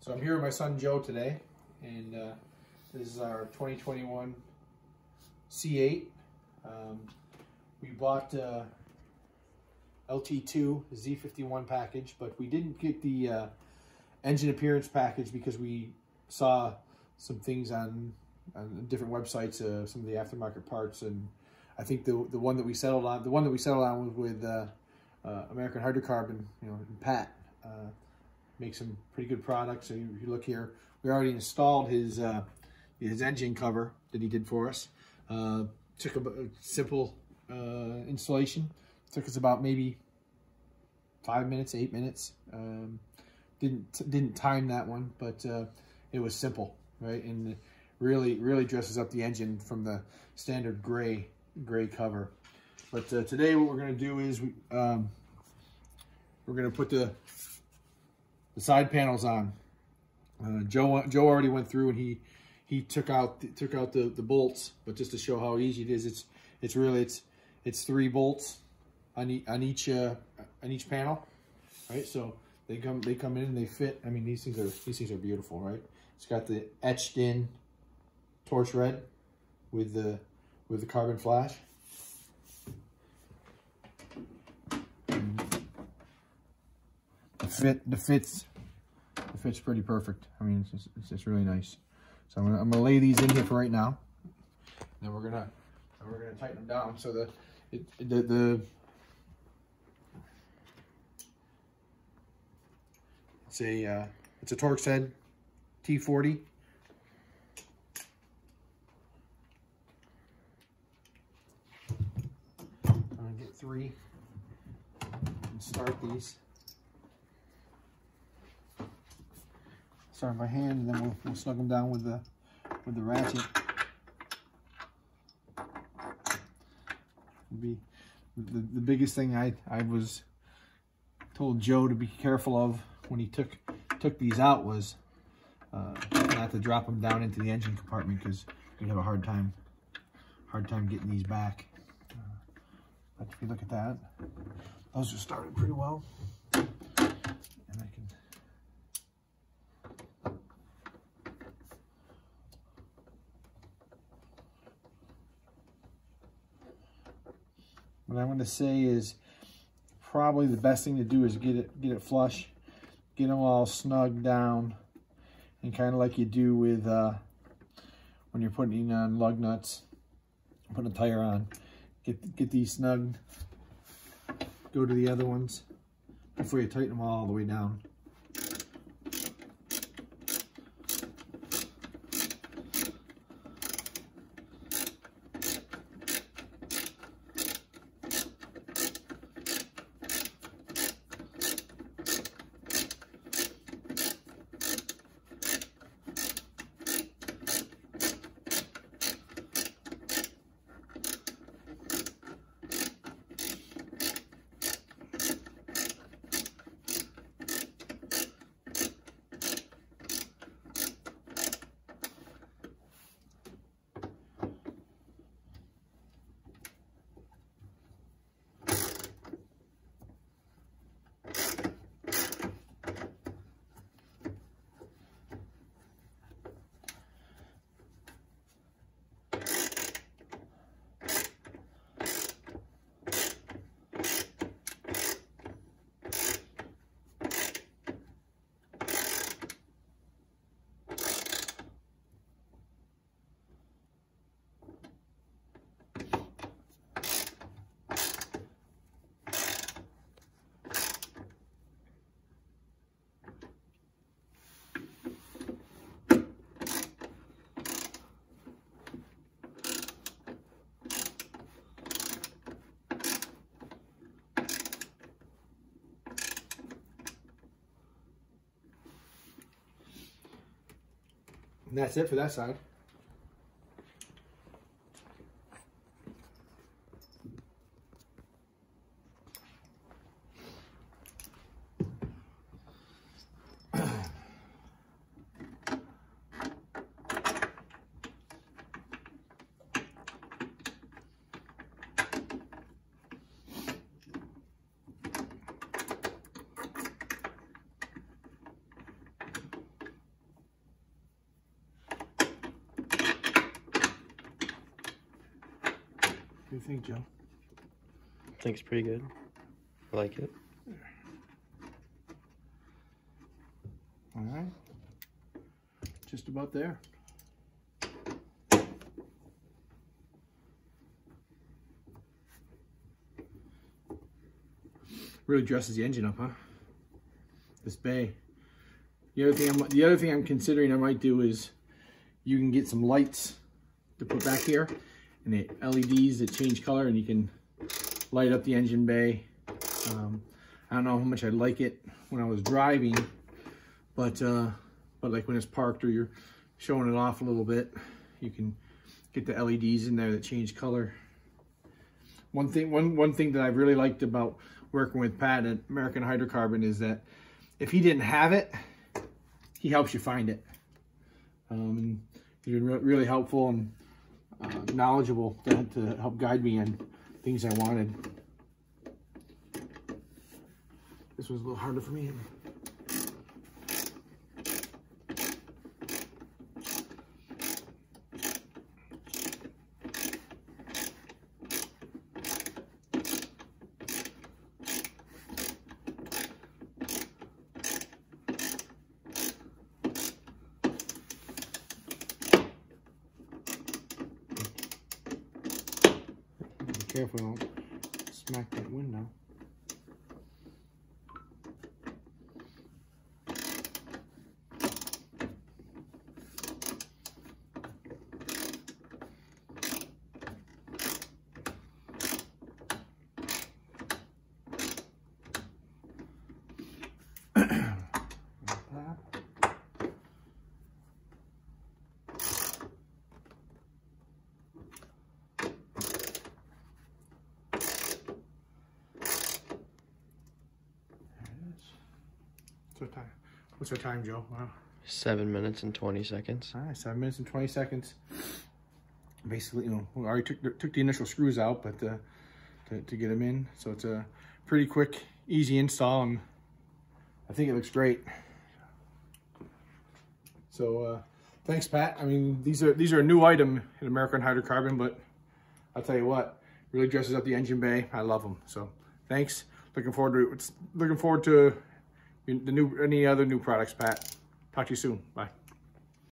So I'm here with my son Joe today, and this is our 2021 C8. We bought LT2 Z51 package, but we didn't get the engine appearance package because we saw some things on different websites, some of the aftermarket parts, and I think the one that we settled on, was with American Hydrocarbon, and Pat. Makes some pretty good products. So if you look here, we already installed his engine cover that he did for us. Took a simple installation. Took us about maybe 5 minutes, 8 minutes. Didn't time that one, but it was simple, right? And really dresses up the engine from the standard gray cover. But today what we're going to do is we're going to put the side panels on. Joe already went through and he took out the bolts, but just to show how easy it is, it's 3 bolts on each panel, right? So they come in and they fit. I mean, these things are beautiful, right? It's got the etched in torch red with the carbon flash. The fit's pretty perfect. I mean, it's just really nice. So I'm gonna lay these in here for right now. Then we're gonna tighten them down. So it's a Torx head T40. I'm gonna get 3 and start these. Start by hand, and then we'll snug them down with the ratchet. The biggest thing I was told Joe to be careful of when he took these out was not to drop them down into the engine compartment, because you'd have a hard time getting these back. But if you look at that, those are started pretty well. What I'm going to say is probably the best thing to do is get it flush, get them all snug down, and kind of like you do with when you're putting on lug nuts, putting a tire on. Get these snugged. Go to the other ones before you tighten them all the way down. And that's it for that side. do you think, Joe? I think it's pretty good. I like it. All right. Just about there. Really dresses the engine up, huh? This bay. The other thing I'm considering I might do is you can get some lights to put back here, and the LEDs that change color, and you can light up the engine bay. I don't know how much I like it when I was driving, but like when it's parked or you're showing it off a little bit, you can get the LEDs in there that change color. One thing that I've really liked about working with Pat at American Hydrocarbon is that if he didn't have it, he helps you find it. And he's been really helpful and knowledgeable to help guide me on things I wanted. This was a little harder for me. Be careful, don't smack that window. What's our time, Joe? Wow. 7 minutes and 20 seconds. All right, 7 minutes and 20 seconds. Basically, you know, we already took the initial screws out, but to get them in, so it's a pretty quick, easy install, and I think it looks great. So thanks, Pat. I mean, these are a new item in American Hydrocarbon, but I'll tell you what, really dresses up the engine bay. I love them. So thanks. Looking forward to any other new products, Pat. Talk to you soon. Bye.